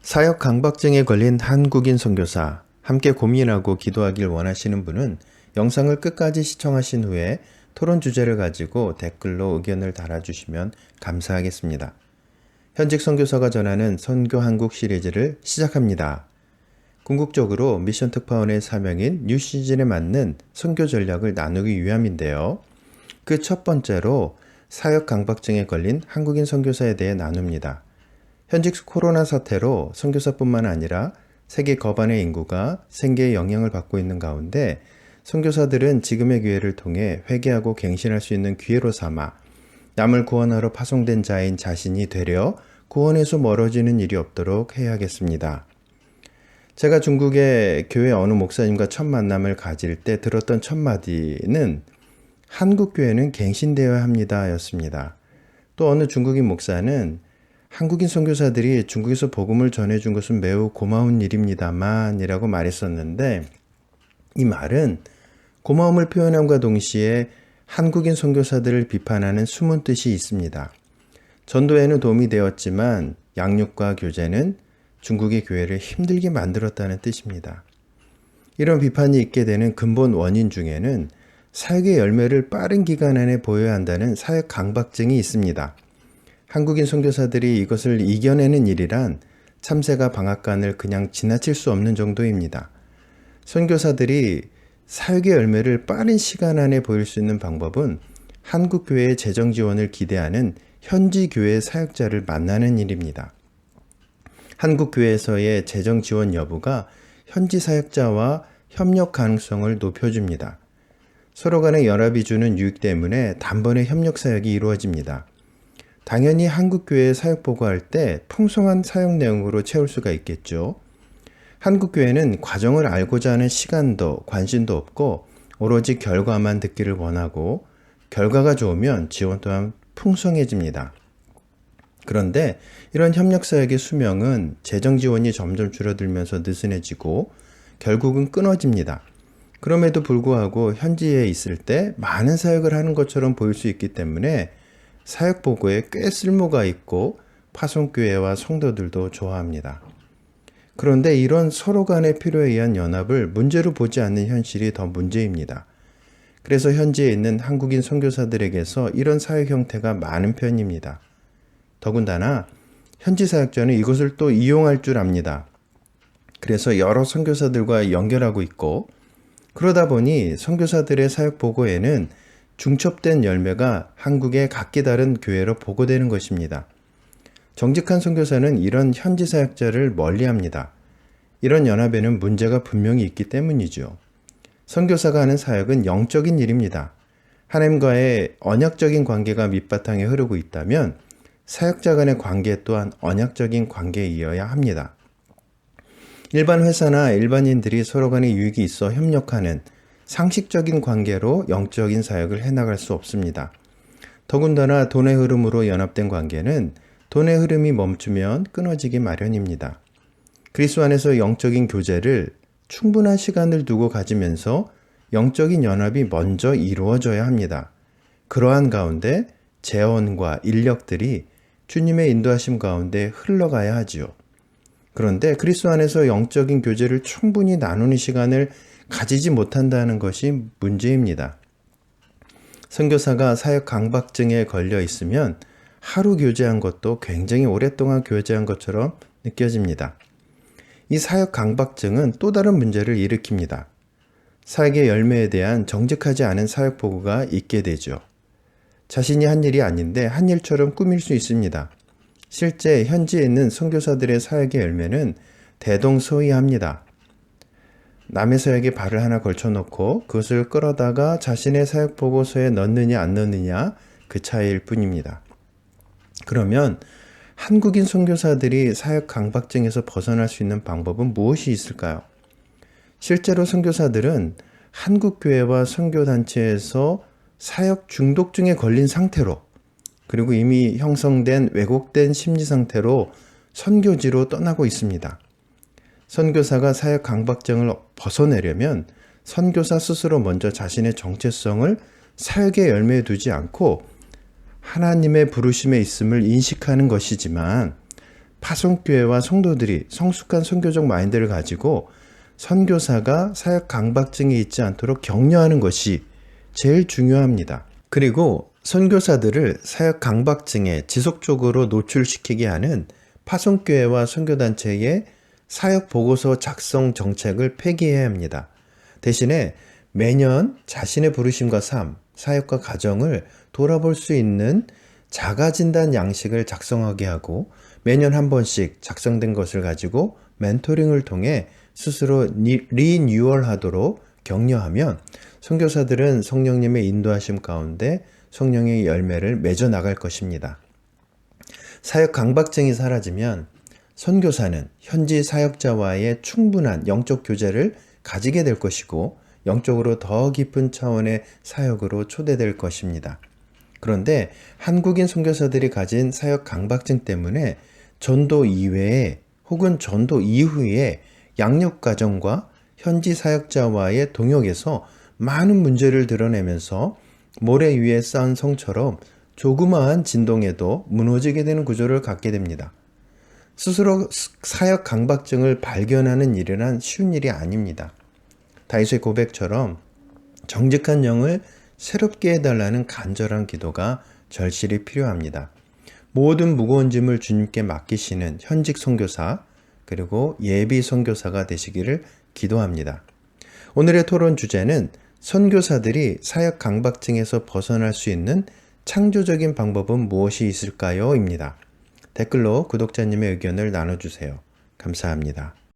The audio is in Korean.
사역 강박증에 걸린 한국인 선교사, 함께 고민하고 기도하길 원하시는 분은 영상을 끝까지 시청하신 후에 토론 주제를 가지고 댓글로 의견을 달아주시면 감사하겠습니다. 현직 선교사가 전하는 선교 한국 시리즈를 시작합니다. 궁극적으로 미션 특파원의 사명인 뉴 시즌에 맞는 선교 전략을 나누기 위함인데요. 그 첫 번째로 사역 강박증에 걸린 한국인 선교사에 대해 나눕니다. 현직 코로나 사태로 선교사뿐만 아니라 세계 거반의 인구가 생계에 영향을 받고 있는 가운데 선교사들은 지금의 기회를 통해 회개하고 갱신할 수 있는 기회로 삼아 남을 구원하러 파송된 자인 자신이 되려 구원에서 멀어지는 일이 없도록 해야겠습니다. 제가 중국의 교회 어느 목사님과 첫 만남을 가질 때 들었던 첫 마디는 한국 교회는 갱신되어야 합니다 였습니다. 또 어느 중국인 목사는 한국인 선교사들이 중국에서 복음을 전해준 것은 매우 고마운 일입니다만 이라고 말했었는데, 이 말은 고마움을 표현함과 동시에 한국인 선교사들을 비판하는 숨은 뜻이 있습니다. 전도에는 도움이 되었지만 양육과 교제는 중국의 교회를 힘들게 만들었다는 뜻입니다. 이런 비판이 있게 되는 근본 원인 중에는 사역의 열매를 빠른 기간 안에 보여야 한다는 사역 강박증이 있습니다. 한국인 선교사들이 이것을 이겨내는 일이란 참새가 방앗간을 그냥 지나칠 수 없는 정도입니다. 선교사들이 사역의 열매를 빠른 시간 안에 보일 수 있는 방법은 한국 교회의 재정 지원을 기대하는 현지 교회 사역자를 만나는 일입니다. 한국 교회에서의 재정 지원 여부가 현지 사역자와 협력 가능성을 높여줍니다. 서로 간의 연합이 주는 유익 때문에 단번에 협력 사역이 이루어집니다. 당연히 한국교회 사역 보고할 때 풍성한 사역 내용으로 채울 수가 있겠죠. 한국교회는 과정을 알고자 하는 시간도 관심도 없고 오로지 결과만 듣기를 원하고 결과가 좋으면 지원 또한 풍성해집니다. 그런데 이런 협력사역의 수명은 재정 지원이 점점 줄어들면서 느슨해지고 결국은 끊어집니다. 그럼에도 불구하고 현지에 있을 때 많은 사역을 하는 것처럼 보일 수 있기 때문에 사역 보고에 꽤 쓸모가 있고 파송교회와 성도들도 좋아합니다. 그런데 이런 서로 간의 필요에 의한 연합을 문제로 보지 않는 현실이 더 문제입니다. 그래서 현지에 있는 한국인 선교사들에게서 이런 사역 형태가 많은 편입니다. 더군다나 현지 사역자는 이것을 또 이용할 줄 압니다. 그래서 여러 선교사들과 연결하고 있고, 그러다 보니 선교사들의 사역 보고에는 중첩된 열매가 한국의 각기 다른 교회로 보고되는 것입니다. 정직한 선교사는 이런 현지 사역자를 멀리합니다. 이런 연합에는 문제가 분명히 있기 때문이죠. 선교사가 하는 사역은 영적인 일입니다. 하나님과의 언약적인 관계가 밑바탕에 흐르고 있다면 사역자 간의 관계 또한 언약적인 관계이어야 합니다. 일반 회사나 일반인들이 서로 간의 유익이 있어 협력하는 상식적인 관계로 영적인 사역을 해나갈 수 없습니다. 더군다나 돈의 흐름으로 연합된 관계는 돈의 흐름이 멈추면 끊어지기 마련입니다. 그리스도 안에서 영적인 교제를 충분한 시간을 두고 가지면서 영적인 연합이 먼저 이루어져야 합니다. 그러한 가운데 재원과 인력들이 주님의 인도하심 가운데 흘러가야 하지요. 그런데 그리스도 안에서 영적인 교제를 충분히 나누는 시간을 가지지 못한다는 것이 문제입니다. 선교사가 사역 강박증에 걸려 있으면 하루 교제한 것도 굉장히 오랫동안 교제한 것처럼 느껴집니다. 이 사역 강박증은 또 다른 문제를 일으킵니다. 사역의 열매에 대한 정직하지 않은 사역 보고가 있게 되죠. 자신이 한 일이 아닌데 한 일처럼 꾸밀 수 있습니다. 실제 현지에 있는 선교사들의 사역의 열매는 대동소이합니다. 남의 사역에 발을 하나 걸쳐놓고 그것을 끌어다가 자신의 사역 보고서에 넣느냐 안 넣느냐 그 차이일 뿐입니다. 그러면 한국인 선교사들이 사역 강박증에서 벗어날 수 있는 방법은 무엇이 있을까요? 실제로 선교사들은 한국교회와 선교단체에서 사역 중독증에 걸린 상태로, 그리고 이미 형성된 왜곡된 심리 상태로 선교지로 떠나고 있습니다. 선교사가 사역 강박증을 벗어내려면 선교사 스스로 먼저 자신의 정체성을 사역의 열매에 두지 않고 하나님의 부르심에 있음을 인식하는 것이지만 파송교회와 성도들이 성숙한 선교적 마인드를 가지고 선교사가 사역 강박증이 있지 않도록 격려하는 것이 제일 중요합니다. 그리고 선교사들을 사역 강박증에 지속적으로 노출시키게 하는 파송교회와 선교단체의 사역 보고서 작성 정책을 폐기해야 합니다. 대신에 매년 자신의 부르심과 삶, 사역과 가정을 돌아볼 수 있는 자가진단 양식을 작성하게 하고 매년 한 번씩 작성된 것을 가지고 멘토링을 통해 스스로 리뉴얼하도록 격려하면 선교사들은 성령님의 인도하심 가운데 성령의 열매를 맺어 나갈 것입니다. 사역 강박증이 사라지면 선교사는 현지 사역자와의 충분한 영적 교제를 가지게 될 것이고 영적으로 더 깊은 차원의 사역으로 초대될 것입니다. 그런데 한국인 선교사들이 가진 사역 강박증 때문에 전도 이외에 혹은 전도 이후에 양육과정과 현지 사역자와의 동역에서 많은 문제를 드러내면서 모래 위에 쌓은 성처럼 조그마한 진동에도 무너지게 되는 구조를 갖게 됩니다. 스스로 사역 강박증을 발견하는 일이란 쉬운 일이 아닙니다. 다윗의 고백처럼 정직한 영을 새롭게 해달라는 간절한 기도가 절실히 필요합니다. 모든 무거운 짐을 주님께 맡기시는 현직 선교사 그리고 예비 선교사가 되시기를 기도합니다. 오늘의 토론 주제는 선교사들이 사역 강박증에서 벗어날 수 있는 창조적인 방법은 무엇이 있을까요? 입니다. 댓글로 구독자님의 의견을 나눠주세요. 감사합니다.